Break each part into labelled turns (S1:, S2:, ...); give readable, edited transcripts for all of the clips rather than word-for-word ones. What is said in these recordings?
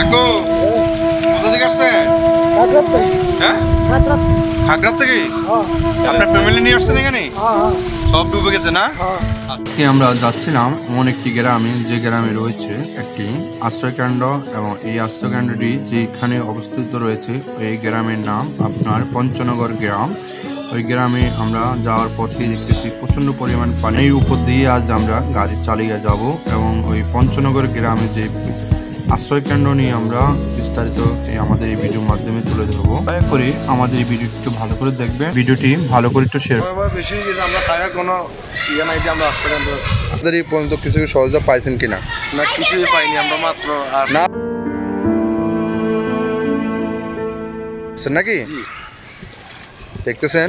S1: কাকু কোথা থেকে আসছেন? হ্যাঁ, খাগড়ার থেকে। আপনার ফ্যামিলি নিয়ে আসছেন এখানে? সব ডুবে গেছে না? আজকে আমরা যাচ্ছিলাম এমন একটি গ্রামে, যে গ্রামে রয়েছে একটি আশ্রয়কেন্দ্র, এবং এই আশ্রয়কেন্দ্রটি যেখানে অবস্থিত রয়েছে এই গ্রামের নাম আপনার পঞ্চনগর গ্রাম। ওই গ্রামে আমরা যাওয়ার পথে দেখতেছি প্রচন্ড পরিমাণ পানি। এই উপর দিয়ে আজ আমরা গাড়ি চালিয়ে যাব এবং ওই পঞ্চনগর গ্রামে যে আশ্রয়কেন্দ্র নিয়ে আমরা বিস্তারিত আমাদের এই ভিডিওর মাধ্যমে তুলে ধরবো। দয়া করে আমাদের এই ভিডিওটি একটু ভালো করে দেখবেন, ভিডিওটি ভালো করে একটু শেয়ার। বেশি আমরা থাকার কোনো ইয়ে নাই যে আমরা আশ্রয়কেন্দ্র আপনাদের এই পর্যন্ত কিছু সহযোগিতা পাইছেন কিনা? না, কিছুই পাইনি আমরা, মাত্র না নাকি দেখতেছেন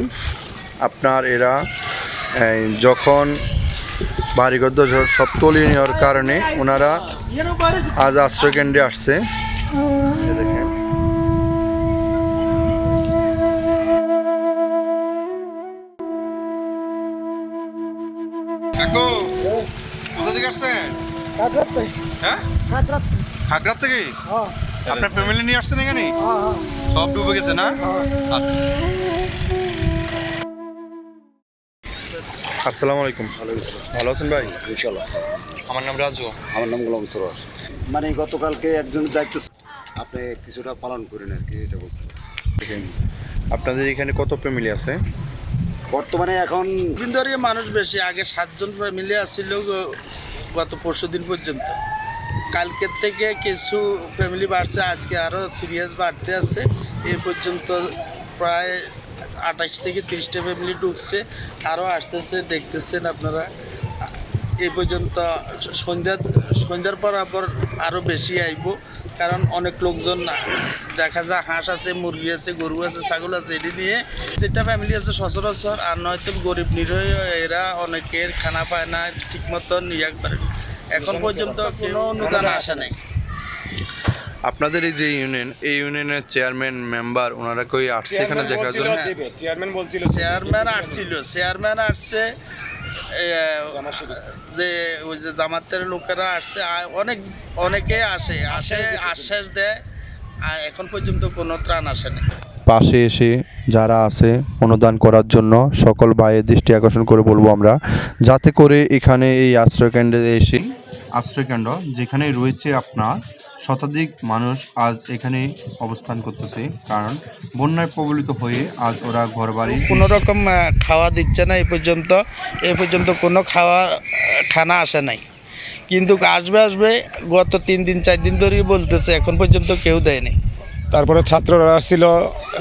S1: আপনার। এরা যখন বাড়িঘর সব তলিয়ে নেওয়ার কারণে ওনারা আজ আশ্রয়কেন্দ্রে আসছে। দেখেন কাকু কোথা থেকে আসছেন? হ্যাঁ, খাগড়ার থেকে। আপনার ফ্যামিলি নিয়ে আসছেন এখানে? সব ডুবে গেছে না? আচ্ছা। আসসালামু আলাইকুম। ভালো আছেন ভাই?
S2: ইনশাআল্লাহ।
S1: আমার নাম রাজু।
S2: আমার নাম গোলাম সরোয়ার। মানে গতকালকে একজন দায়িত্ব আপনি কিছুটা পালন করেন আর কি, এটা বলছেন।
S1: আপনাদের এখানে কত ফ্যামিলি আছে
S2: বর্তমানে? এখন
S3: দিন ধরে মানুষ বেশি, আগে 7জন ফ্যামিলি আসছিল গত পরশু দিন পর্যন্ত। কালকের থেকে কিছু ফ্যামিলি বাড়ছে, আজকে আরও সিরিয়াস বাড়তে আছে। এই পর্যন্ত প্রায় 28 থেকে 30টা ফ্যামিলি ঢুকছে, আরও আসতেছে, দেখতেছেন আপনারা। এই পর্যন্ত সন্ধ্যার পর আবার আরও বেশি আইব, কারণ অনেক লোকজন দেখা যায় হাঁস আছে, মুরগি আছে, গরু আছে, ছাগল আছে, এটি নিয়ে যেটা ফ্যামিলি আছে সচরাচর। আর নয়তো গরিব নিরীহ এরা অনেকের খানা পায় না, ঠিক মতন ইয়ে করে। এখন পর্যন্ত কোনো অনুদান আসে নাই।
S1: আপনাদের এই যে ইউনিয়ন, এই ইউনিয়নের চেয়ারম্যান মেম্বার ওনারা কই আসছে এখানে দেখার জন্য?
S3: চেয়ারম্যান আসছে, যে ওই যে জামাতের লোকেরা আসছে, অনেকে আসে আশ্বাস দেয়। এখন পর্যন্ত কোনো ত্রাণ আসেনি।
S1: পাশে এসে যারা আছে অনুদান করার জন্য সকল ভাইয়ের দৃষ্টি আকর্ষণ করে বলবো আমরা, যাতে করে এখানে এই আশ্রয়কেন্দ্রে এসে আশ্রয়কেন্দ্র যেখানে রয়েছে আপনার শতাধিক মানুষ আজ এখানে অবস্থান করতেছে, কারণ বন্যায় প্রবলিত হয়ে আজ ওরা ঘরবাড়ি
S3: কোনো রকম খাওয়া দিচ্ছে না। এই পর্যন্ত কোনো খানা আসে নাই, কিন্তু আসবে গত 3 দিন 4 দিন ধরেই বলতেছে, এখন পর্যন্ত কেউ দেয়নি।
S4: তারপরে ছাত্ররা আসছিল,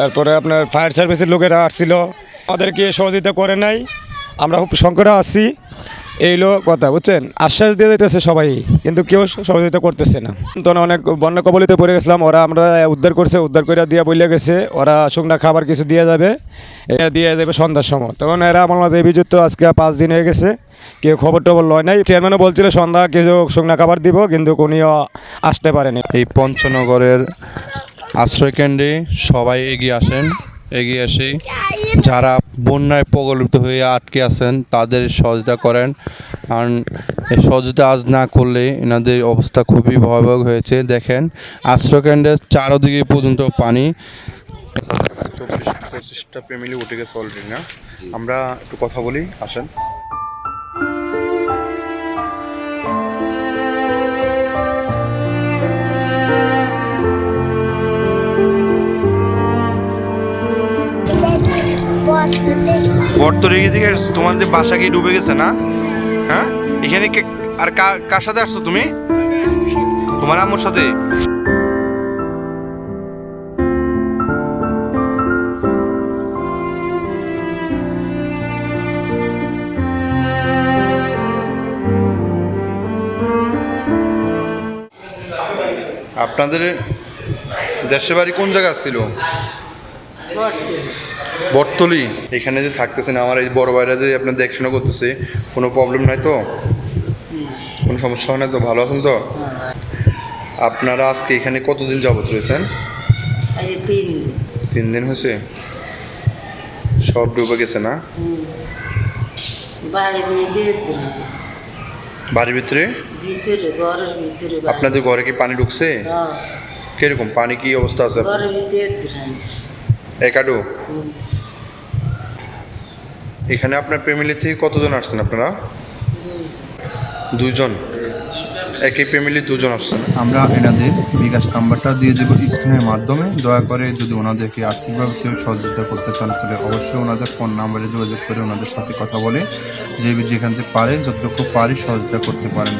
S4: এরপরে আপনার ফায়ার সার্ভিসের লোকেরা আসছিল, আমাদেরকে সহযোগিতা করে নাই। আমরা খুব সংকটে আসছি, এই কথা বুঝছেন। আশ্বাস দিয়ে দিতেছে সবাই, কিন্তু কেউ সহযোগিতা করতেছে না। তখন অনেক বন্যা কবলিতে পড়ে গেছিলাম, আমরা উদ্ধার করে দিয়ে বলে গেছে ওরা শুকনা খাবার কিছু দিয়ে যাবে সন্ধ্যার সময়। তখন এরা আমার মাঝে বিযুক্ত আজকে 5 দিন হয়ে গেছে, কেউ খবর টবর লয় নাই। চেয়ারম্যানও বলছিল সন্ধ্যা কিছু শুকনা খাবার দিব, কিন্তু উনিও আসতে পারেনি।
S1: এই পঞ্চনগরের আশ্রয়কেন্দ্রে সবাই এগিয়ে আসে যারা বন্যায় প্রকল্পিত হয়ে আটকে আছেন তাদের সহযোগিতা করেন, কারণ এই সহযোগিতা আজ না করলে এনাদের অবস্থা খুবই ভয়াবহ হয়েছে। দেখেন আশ্রয়কেন্দ্রের চারদিকে পর্যন্ত পানি। 24-25টা ফ্যামিলি উঠে গেছে অলরেডি না? আমরা একটু কথা বলি, আসেন। গর্ত রেখে থেকে তোমাদের বাসা কি ডুবে গেছে না? হ্যাঁ, এখানে আর কার সাথে আসছো তুমি? তোমার আম্মুর সাথে? আপনাদের দেশের বাড়ি কোন জায়গা ছিল? বটতলি। এখানে যে থাকতেছেন আমার এই বড় ভাইরা যে আপনার দেখাশোনা করতেছে, কোনো প্রবলেম নাই তো? কোনো সমস্যা হয় না তো? ভালো আছেন তো? আপনারা আজকে এখানে কতদিন যাবত রয়েছেন? 3 দিন হয়েছে। সব ডুবে গেছে না? বাড়ির ভিতরে? আপনাদের ঘরে কি পানি ঢুকছে? কিরকম পানি কি অবস্থা আছে আপনার? একাডু এখানে আপনার ফ্যামিলি থেকে কতজন আসছেন আপনারা? 2 জন। একই ফ্যামিলি 2 জন আসছেন। আমরা এনাদের বিকাশ নাম্বারটা দিয়ে দেবো স্ক্রিনের মাধ্যমে। দয়া করে যদি ওনাদেরকে আর্থিকভাবে কেউ সহযোগিতা করতে চান তাহলে অবশ্যই ওনাদের ফোন নাম্বারে যোগাযোগ করে ওনাদের সাথে কথা বলে যেখান থেকে পারে যতটুকু পারি সহযোগিতা করতে পারেন।